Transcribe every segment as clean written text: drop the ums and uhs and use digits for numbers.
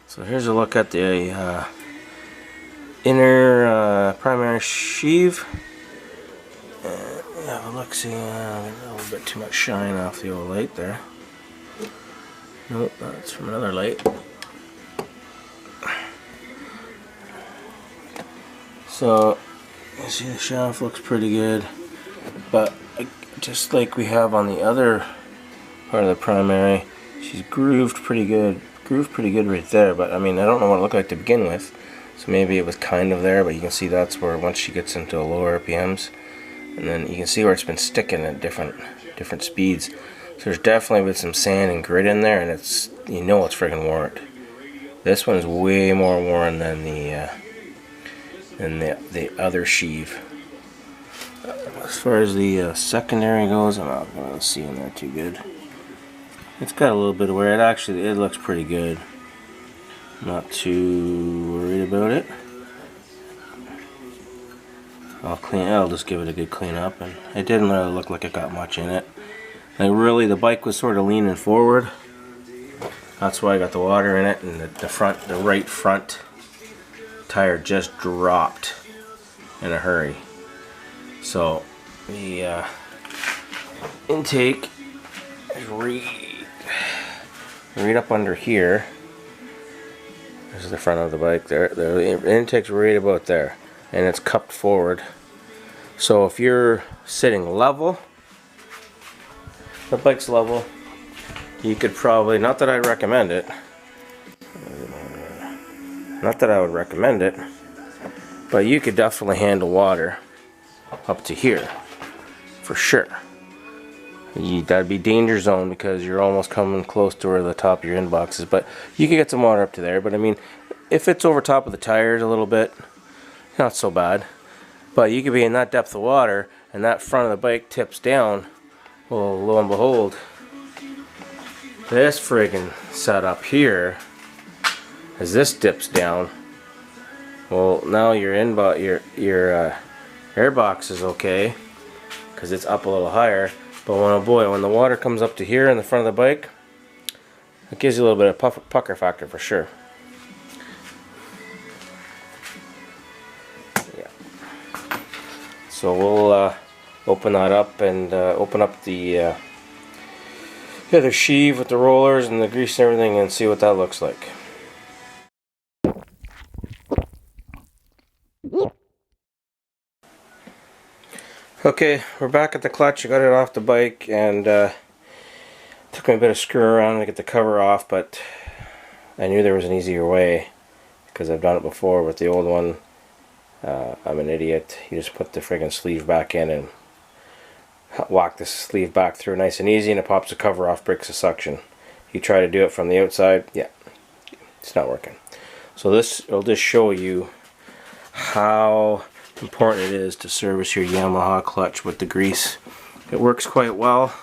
So here's a look at the inner primary sheave. Have a look, see, a little bit too much shine off the old light there. Nope, that's from another light. So, you see the shaft looks pretty good, but just like we have on the other part of the primary, she's grooved pretty good right there, but I mean, I don't know what it looked like to begin with, so maybe it was kind of there, but you can see that's where once she gets into lower RPMs, and then you can see where it's been sticking at different speeds. So there's definitely been some sand and grit in there, and it's, you know, it's friggin' worn. This one's way more worn than the other sheave. As far as the secondary goes, I'm not gonna see in there too good. It's got a little bit of wear. It looks pretty good. Not too worried about it. I'll just give it a good clean up, and it didn't really look like it got much in it. Like really, the bike was sort of leaning forward. That's why I got the water in it, and the right front tire just dropped in a hurry. So the intake is right up under here. This is the front of the bike there. The intake's right about there, and it's cupped forward. So if you're sitting level, the bike's level, you could probably, not that I'd recommend it, but you could definitely handle water up to here, for sure. That'd be danger zone because you're almost coming close to where the top of your inbox is, but you could get some water up to there. But I mean, if it's over top of the tires a little bit, not so bad. But you could be in that depth of water and that front of the bike tips down. Well, lo and behold, this friggin' setup here, as this dips down, well, now your airbox is okay because it's up a little higher. But when the water comes up to here in the front of the bike, it gives you a little bit of pucker factor for sure. Yeah. So we'll open that up and open up the other sheave with the rollers and the grease and everything, and see what that looks like. Okay, we're back at the clutch. I got it off the bike, and took me a bit of screw around to get the cover off, but I knew there was an easier way because I've done it before with the old one. I'm an idiot. You just put the friggin' sleeve back in and walk the sleeve back through nice and easy, and it pops the cover off, breaks the suction. You try to do it from the outside, yeah, it's not working. So this will just show you how important it is to service your Yamaha clutch with the grease. It works quite well,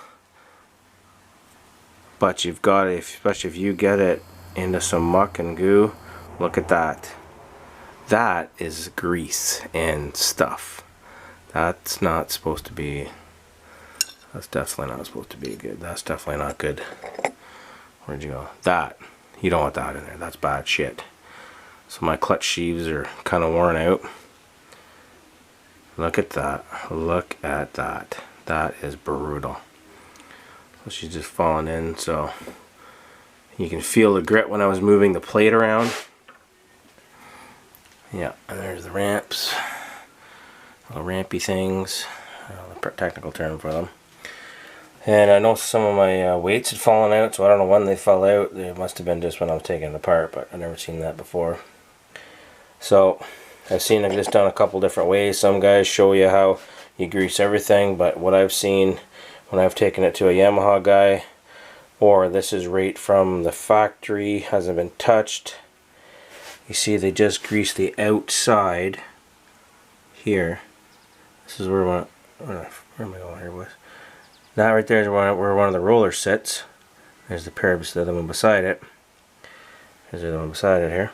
but you've got to, especially if you get it into some muck and goo, look at that. That is grease and stuff. That's not supposed to be, that's definitely not supposed to be good. That's definitely not good. Where'd you go? That, you don't want that in there. That's bad shit. So my clutch sheaves are kind of worn out. Look at that. Look at that. That is brutal. So she's just falling in, so you can feel the grit when I was moving the plate around. Yeah, and there's the ramps. Little rampy things. The technical term for them. And I know some of my weights had fallen out, so I don't know when they fell out. It must have been just when I was taking it apart, but I've never seen that before. So I've seen it just done a couple different ways. Some guys show you how you grease everything, but what I've seen when I've taken it to a Yamaha guy, or this is right from the factory, hasn't been touched. You see they just grease the outside here. This is where am I going here, boys? That right there is where one of the rollers sits. There's the pair, the other one beside it. There's the other one beside it here.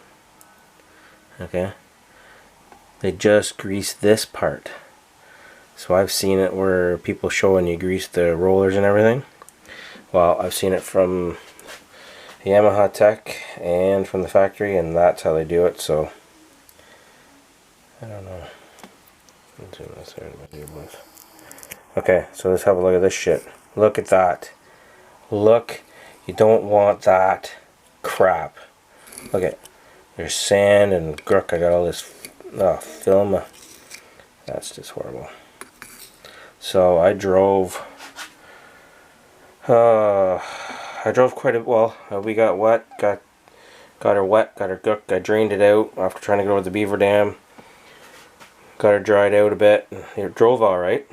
Okay. They just grease this part. So I've seen it where people showing you grease the rollers and everything. Well, I've seen it from Yamaha Tech and from the factory, and that's how they do it. So I don't know. Let's zoom this out. Okay, so let's have a look at this shit. Look at that. Look, you don't want that crap. Look at, there's sand and gurk. I got all this film. That's just horrible. So I drove quite a well. We got wet, got her wet, got her gurk. I drained it out after trying to go to the beaver dam. Got her dried out a bit. It drove all right.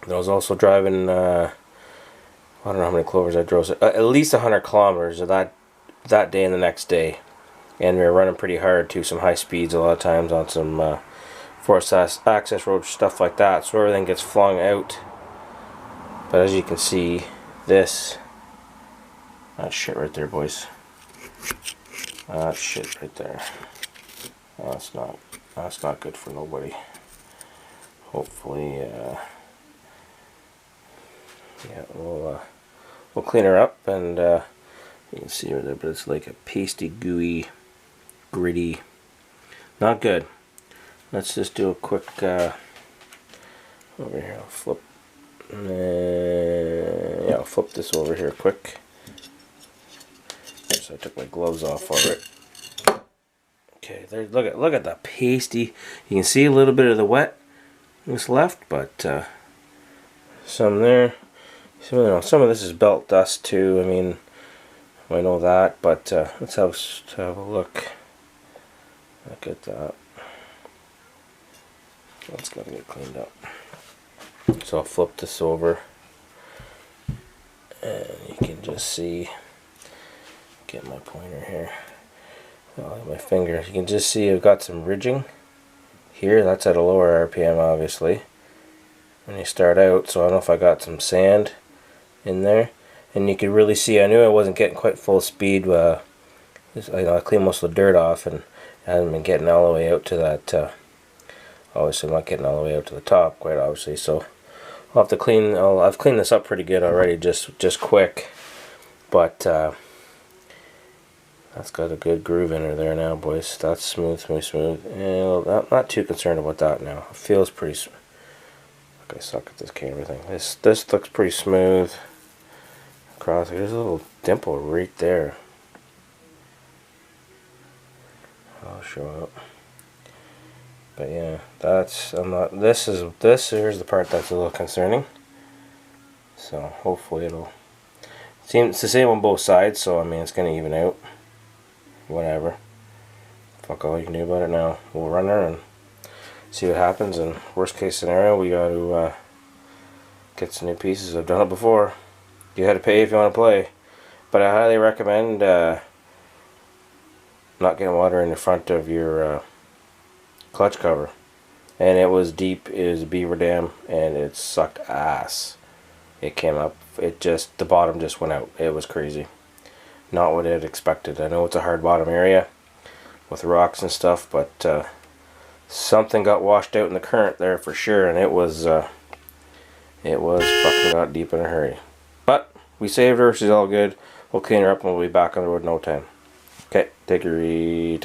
I was also driving. I don't know how many kilometers I drove. At least 100 kilometers of that day and the next day, and we were running pretty hard too. Some high speeds a lot of times on some forest access road stuff like that. So everything gets flung out. But as you can see, that shit right there, boys. That shit right there. That's not good for nobody. Hopefully, yeah, we'll clean her up, and you can see her there, but it's like a pasty, gooey, gritty. Not good. Let's just do a quick over here. I'll flip. Yeah, I'll flip this over here quick. So I took my gloves off for it. Okay, there. Look at the pasty. You can see a little bit of the wet that's left, but some there. Some of this is belt dust too. I mean, I know that, but let's have a look. Look at that. That's gotta get cleaned up. So I'll flip this over, and you can just see. Get my pointer here. My finger. You can just see I've got some ridging here. That's at a lower RPM, obviously, when you start out. So I don't know if I got some sand in there, and you could really see. I knew I wasn't getting quite full speed. I cleaned most of the dirt off, and I haven't been getting all the way out to that. Obviously, I'm not getting all the way out to the top, quite obviously. So I'll have to clean. I've cleaned this up pretty good already, just quick, but that's got a good groove in her there now, boys. That's smooth. And I'm not too concerned about that now. It feels pretty smooth. Okay, suck at this camera thing. This looks pretty smooth. Across, there's a little dimple right there. I'll show up. But yeah, here's the part that's a little concerning. So hopefully it's the same on both sides, so I mean it's gonna even out. Whatever. Fuck all you can do about it now. We'll run her and see what happens, and worst case scenario, we got to get some new pieces. I've done it before. You had to pay if you want to play. But I highly recommend not getting water in the front of your clutch cover. And it was deep. It was a beaver dam, and it sucked ass. It came up. The bottom just went out. It was crazy. Not what I had expected. I know it's a hard bottom area with rocks and stuff, but something got washed out in the current there for sure, and it was fucking got deep in a hurry. But we saved her. She's all good. We'll clean her up, and we'll be back on the road in no time. Okay, take her easy.